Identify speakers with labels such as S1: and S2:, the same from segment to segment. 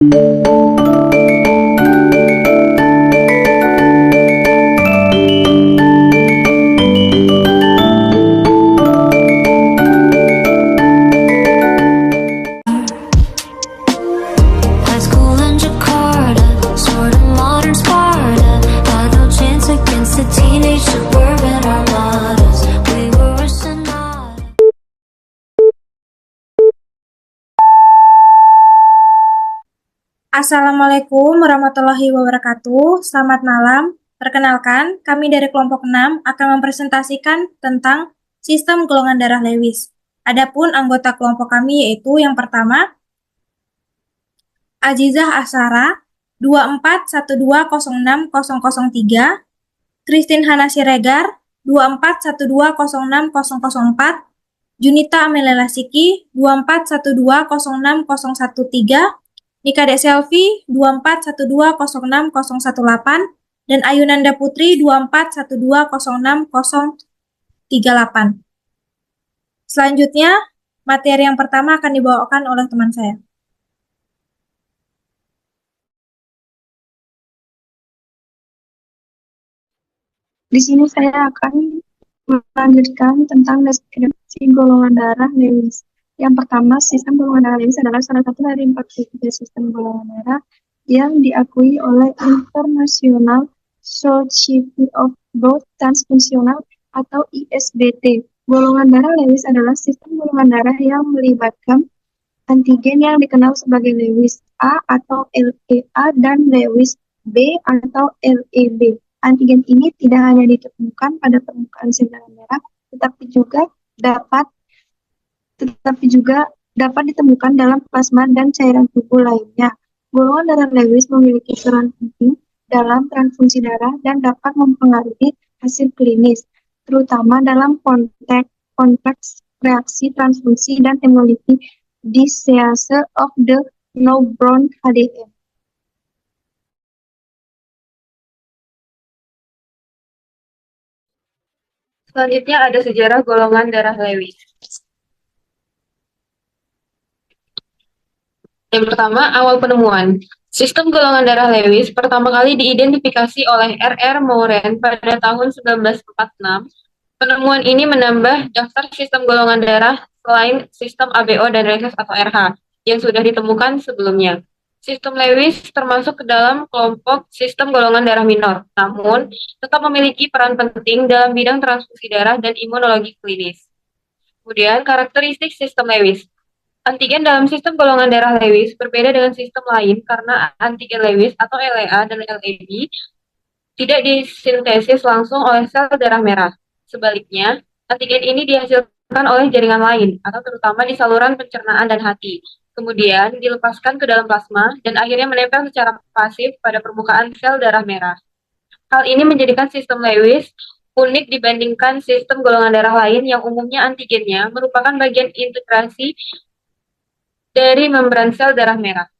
S1: High school in Jakarta, sort of modern Sparta. Had no chance against the teenage suburban armadas. We were a sonata.
S2: Assalamualaikum warahmatullahi wabarakatuh. Selamat malam. Perkenalkan, kami dari kelompok 6 akan mempresentasikan tentang sistem golongan darah Lewis. Adapun anggota kelompok kami yaitu yang pertama, Azizah Asara 2412060003, Christine Hana Siregar 2412060004, Junita Amelia Lasiki 2412060013, Nika Dek Selvi 2412060018, dan Ayunanda Putri 2412060038. Selanjutnya, materi yang pertama akan dibawakan oleh teman saya.
S3: Di sini saya akan melanjutkan tentang deskripsi golongan darah Lewis. Yang pertama, sistem golongan darah Lewis adalah salah satu dari 43 sistem golongan darah yang diakui oleh International Society of Blood Transfusional atau ISBT. Golongan darah Lewis adalah sistem golongan darah yang melibatkan antigen yang dikenal sebagai Lewis A atau LEA dan Lewis B atau LEB. Antigen ini tidak hanya ditemukan pada permukaan sel darah merah, tetapi juga dapat ditemukan dalam plasma dan cairan tubuh lainnya. Golongan darah Lewis memiliki peran penting dalam transfusi darah dan dapat mempengaruhi hasil klinis, terutama dalam konteks reaksi transfusi dan hemolytic disease of the newborn HDM.
S4: Selanjutnya ada sejarah golongan darah Lewis. Yang pertama, awal penemuan. Sistem golongan darah Lewis pertama kali diidentifikasi oleh R.R. Moran pada tahun 1946. Penemuan ini menambah daftar sistem golongan darah selain sistem ABO dan rhesus atau RH yang sudah ditemukan sebelumnya. Sistem Lewis termasuk ke dalam kelompok sistem golongan darah minor, namun tetap memiliki peran penting dalam bidang transfusi darah dan imunologi klinis. Kemudian, karakteristik sistem Lewis. Antigen dalam sistem golongan darah Lewis berbeda dengan sistem lain karena antigen Lewis atau LEA dan LEB tidak disintesis langsung oleh sel darah merah. Sebaliknya, antigen ini dihasilkan oleh jaringan lain atau terutama di saluran pencernaan dan hati. Kemudian dilepaskan ke dalam plasma dan akhirnya menempel secara pasif pada permukaan sel darah merah. Hal ini menjadikan sistem Lewis unik dibandingkan sistem golongan darah lain yang umumnya antigennya merupakan bagian integrasi dari membran sel darah merah.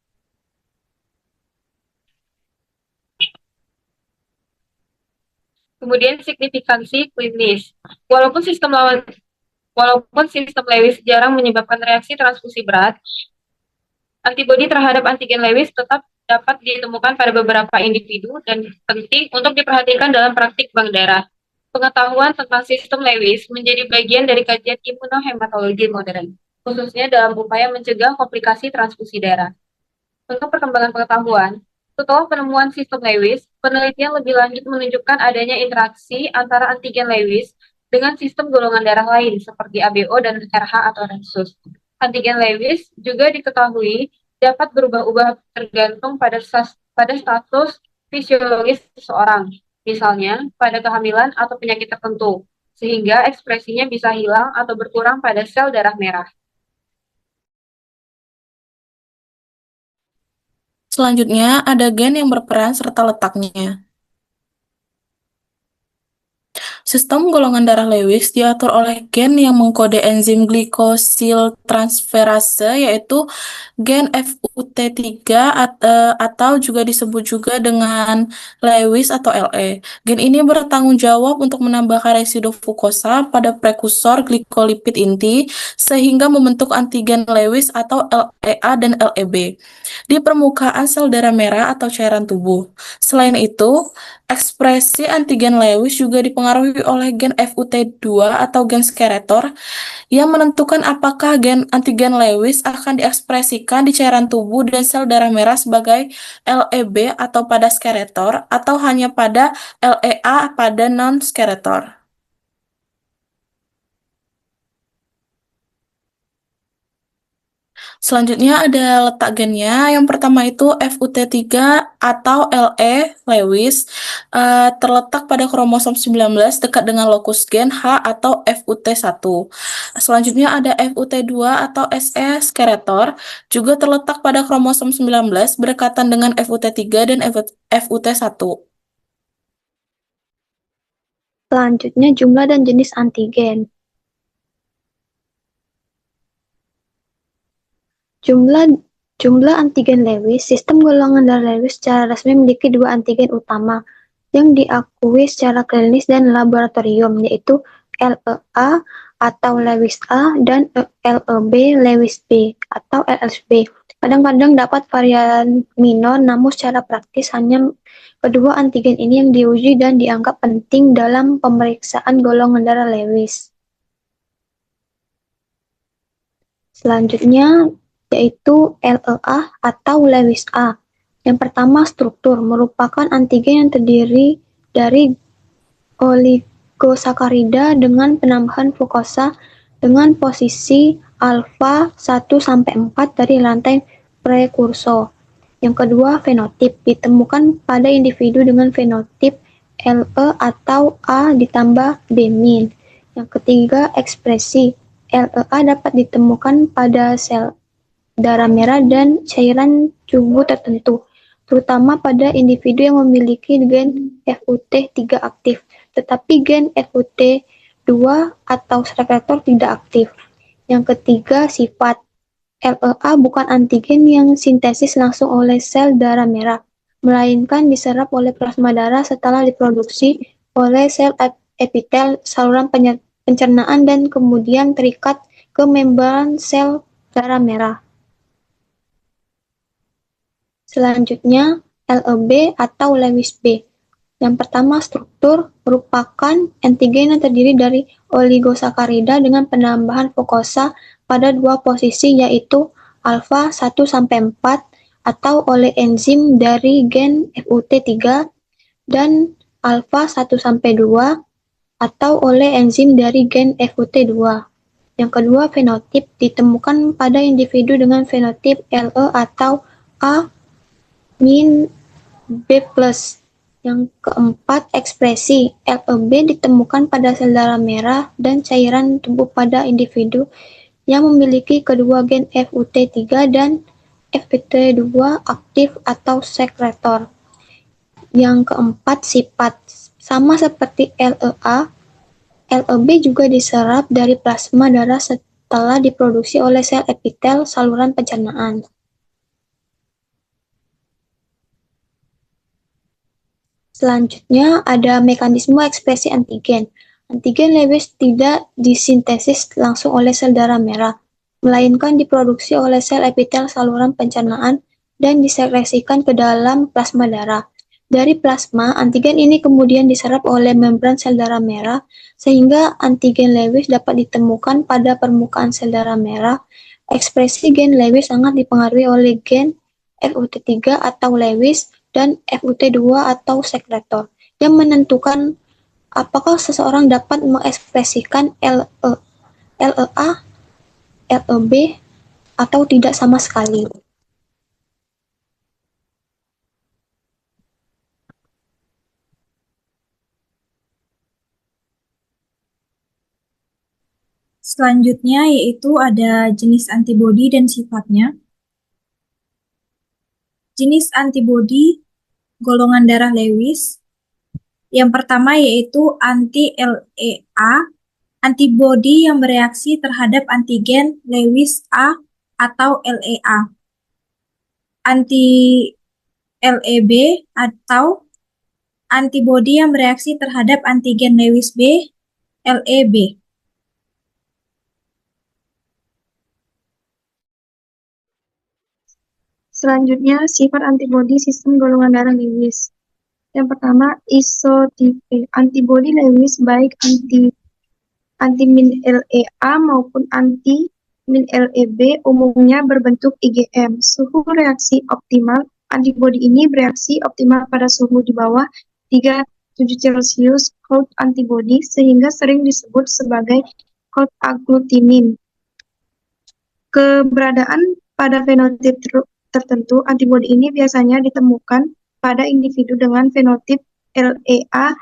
S4: Kemudian signifikansi klinis. Walaupun sistem Lewis jarang menyebabkan reaksi transfusi berat, antibodi terhadap antigen Lewis tetap dapat ditemukan pada beberapa individu dan penting untuk diperhatikan dalam praktik bank darah. Pengetahuan tentang sistem Lewis menjadi bagian dari kajian imunohematologi modern, khususnya dalam upaya mencegah komplikasi transfusi darah. Untuk perkembangan pengetahuan, setelah penemuan sistem Lewis, penelitian lebih lanjut menunjukkan adanya interaksi antara antigen Lewis dengan sistem golongan darah lain seperti ABO dan RH atau rhesus. Antigen Lewis juga diketahui dapat berubah-ubah tergantung pada status fisiologis seseorang, misalnya pada kehamilan atau penyakit tertentu, sehingga ekspresinya bisa hilang atau berkurang pada sel darah merah.
S5: Selanjutnya, ada gen yang berperan serta letaknya. Sistem golongan darah Lewis diatur oleh gen yang mengkode enzim glikosildtransferase, yaitu gen FUT3 atau juga disebut juga dengan Lewis atau LE. Gen ini bertanggung jawab untuk menambahkan residu fukosa pada prekursor glikolipid inti sehingga membentuk antigen Lewis atau LEA dan LEB di permukaan sel darah merah atau cairan tubuh. Selain itu, ekspresi antigen Lewis juga dipengaruhi oleh gen FUT2 atau gen sekretor yang menentukan apakah gen antigen Lewis akan diekspresikan di cairan tubuh dan sel darah merah sebagai LEB atau pada sekretor atau hanya pada LEA pada non-sekretor. Selanjutnya ada letak gennya. Yang pertama itu FUT3 atau LE Lewis terletak pada kromosom 19 dekat dengan lokus gen H atau FUT1. Selanjutnya ada FUT2 atau SE Skeletor juga terletak pada kromosom 19 berdekatan dengan FUT3 dan FUT1.
S3: Selanjutnya jumlah dan jenis antigen. Jumlah antigen Lewis, sistem golongan darah Lewis secara resmi memiliki dua antigen utama yang diakui secara klinis dan laboratorium, yaitu LEA atau Lewis A dan LEB Lewis B atau LSB. Kadang-kadang dapat varian minor, namun secara praktis hanya kedua antigen ini yang diuji dan dianggap penting dalam pemeriksaan golongan darah Lewis. Selanjutnya yaitu LEA atau Lewis A. Yang pertama, struktur merupakan antigen yang terdiri dari oligosakarida dengan penambahan fukosa dengan posisi alfa 1 sampai 4 dari rantai prekursor. Yang kedua, fenotip ditemukan pada individu dengan fenotip LE atau A ditambah B min. Yang ketiga, ekspresi LEA dapat ditemukan pada sel darah merah dan cairan tubuh tertentu, terutama pada individu yang memiliki gen FUT3 aktif, tetapi gen FUT2 atau sekretor tidak aktif. Yang ketiga, sifat LEA bukan antigen yang sintesis langsung oleh sel darah merah, melainkan diserap oleh plasma darah setelah diproduksi oleh sel epitel saluran pencernaan dan kemudian terikat ke membran sel darah merah. Selanjutnya, LEB atau Lewis B. Yang pertama, struktur merupakan antigen yang terdiri dari oligosakarida dengan penambahan fukosa pada dua posisi, yaitu alfa 1 sampai 4 atau oleh enzim dari gen FUT3 dan alfa 1 sampai 2 atau oleh enzim dari gen FUT2. Yang kedua, fenotip ditemukan pada individu dengan fenotip LE atau A min B+. Yang keempat, ekspresi LEB ditemukan pada sel darah merah dan cairan tubuh pada individu yang memiliki kedua gen FUT3 dan FUT2 aktif atau sekretor. Yang keempat, sifat sama seperti LEA, LEB juga diserap dari plasma darah setelah diproduksi oleh sel epitel saluran pencernaan. Selanjutnya ada mekanisme ekspresi antigen. Antigen Lewis tidak disintesis langsung oleh sel darah merah, melainkan diproduksi oleh sel epitel saluran pencernaan dan disekresikan ke dalam plasma darah. Dari plasma, antigen ini kemudian diserap oleh membran sel darah merah, sehingga antigen Lewis dapat ditemukan pada permukaan sel darah merah. Ekspresi gen Lewis sangat dipengaruhi oleh gen FUT3 atau Lewis dan FUT2 atau sekretor yang menentukan apakah seseorang dapat mengekspresikan LEA, LEB atau tidak sama sekali.
S2: Selanjutnya yaitu ada jenis antibodi dan sifatnya. Jenis antibodi golongan darah Lewis Yang pertama yaitu anti-LEA, antibodi yang bereaksi terhadap antigen Lewis A atau LEA. Anti-LEB atau antibodi yang bereaksi terhadap antigen Lewis B, LEB.
S3: Selanjutnya, sifat antibodi sistem golongan darah Lewis. Yang pertama, isotipe. Antibodi Lewis baik anti-min LEA maupun anti-min LEB umumnya berbentuk IgM. Suhu reaksi optimal. Antibodi ini bereaksi optimal pada suhu di bawah 37 Celcius cold antibody sehingga sering disebut sebagai cold agglutinin. Keberadaan pada fenotip tertentu, antibodi ini biasanya ditemukan pada individu dengan fenotip LEA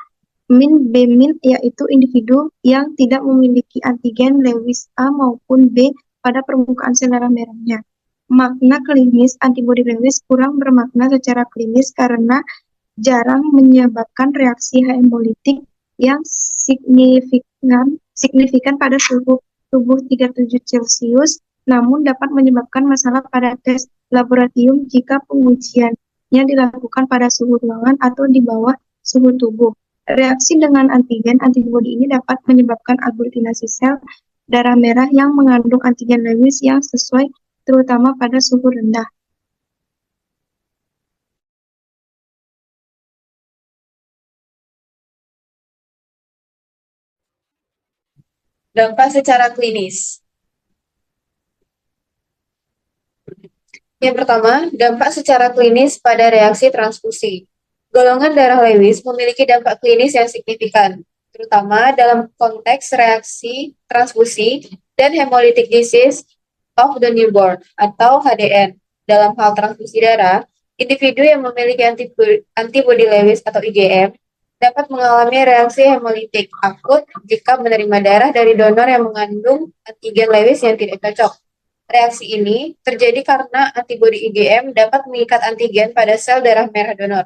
S3: min B min, yaitu individu yang tidak memiliki antigen Lewis A maupun B pada permukaan sel darah merahnya. Makna klinis antibodi Lewis kurang bermakna secara klinis karena jarang menyebabkan reaksi hemolitik yang signifikan pada suhu tubuh 37 Celcius, namun dapat menyebabkan masalah pada tes laboratorium jika pengujiannya dilakukan pada suhu ruangan atau di bawah suhu tubuh. Reaksi dengan antigen antibodi ini dapat menyebabkan aglutinasi sel darah merah yang mengandung antigen Lewis yang sesuai, terutama pada suhu rendah.
S4: Dampak secara klinis. Yang pertama, dampak secara klinis pada reaksi transfusi. Golongan darah Lewis memiliki dampak klinis yang signifikan, terutama dalam konteks reaksi transfusi dan hemolytic disease of the newborn atau HDN. Dalam hal transfusi darah, individu yang memiliki antibodi Lewis atau IgM dapat mengalami reaksi hemolitik akut jika menerima darah dari donor yang mengandung antigen Lewis yang tidak cocok. Reaksi ini terjadi karena antibodi IgM dapat mengikat antigen pada sel darah merah donor,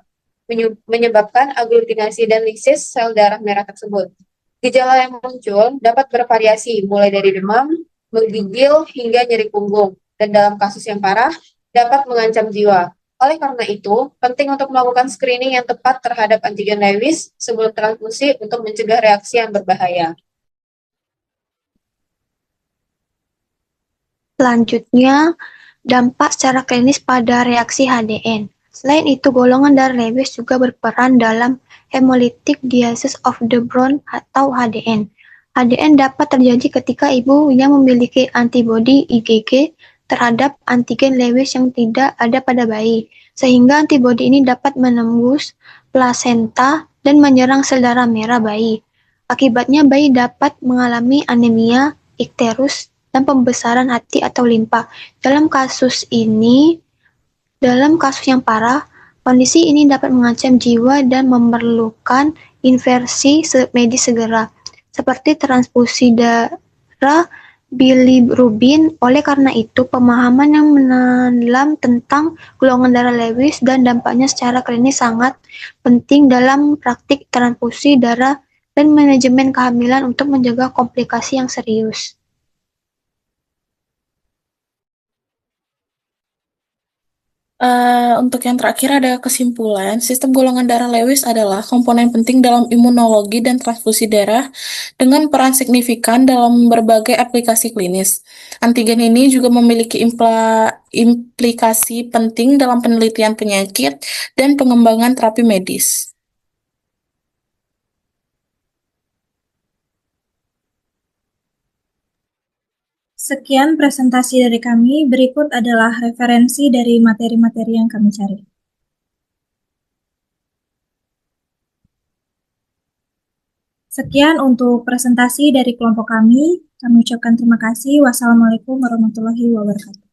S4: menyebabkan aglutinasi dan lisis sel darah merah tersebut. Gejala yang muncul dapat bervariasi, mulai dari demam, menggigil, hingga nyeri punggung, dan dalam kasus yang parah, dapat mengancam jiwa. Oleh karena itu, penting untuk melakukan screening yang tepat terhadap antigen Lewis sebelum transfusi untuk mencegah reaksi yang berbahaya.
S6: Selanjutnya, dampak secara klinis pada reaksi HDN. Selain itu, golongan darah Lewis juga berperan dalam hemolytic disease of the Brown atau HDN. HDN dapat terjadi ketika ibu yang memiliki antibodi IgG terhadap antigen Lewis yang tidak ada pada bayi, sehingga antibodi ini dapat menembus plasenta dan menyerang sel darah merah bayi. Akibatnya bayi dapat mengalami anemia, ikterus, dan pembesaran hati atau limpa. Dalam kasus yang parah, kondisi ini dapat mengancam jiwa dan memerlukan intervensi medis segera, seperti transfusi darah bilirubin. Oleh karena itu, pemahaman yang mendalam tentang golongan darah Lewis dan dampaknya secara klinis sangat penting dalam praktik transfusi darah dan manajemen kehamilan untuk mencegah komplikasi yang serius.
S5: Untuk yang terakhir ada kesimpulan, sistem golongan darah Lewis adalah komponen penting dalam imunologi dan transfusi darah dengan peran signifikan dalam berbagai aplikasi klinis. Antigen ini juga memiliki implikasi penting dalam penelitian penyakit dan pengembangan terapi medis.
S2: Sekian presentasi dari kami. Berikut adalah referensi dari materi-materi yang kami cari. Sekian untuk presentasi dari kelompok kami. Kami ucapkan terima kasih. Wassalamualaikum warahmatullahi wabarakatuh.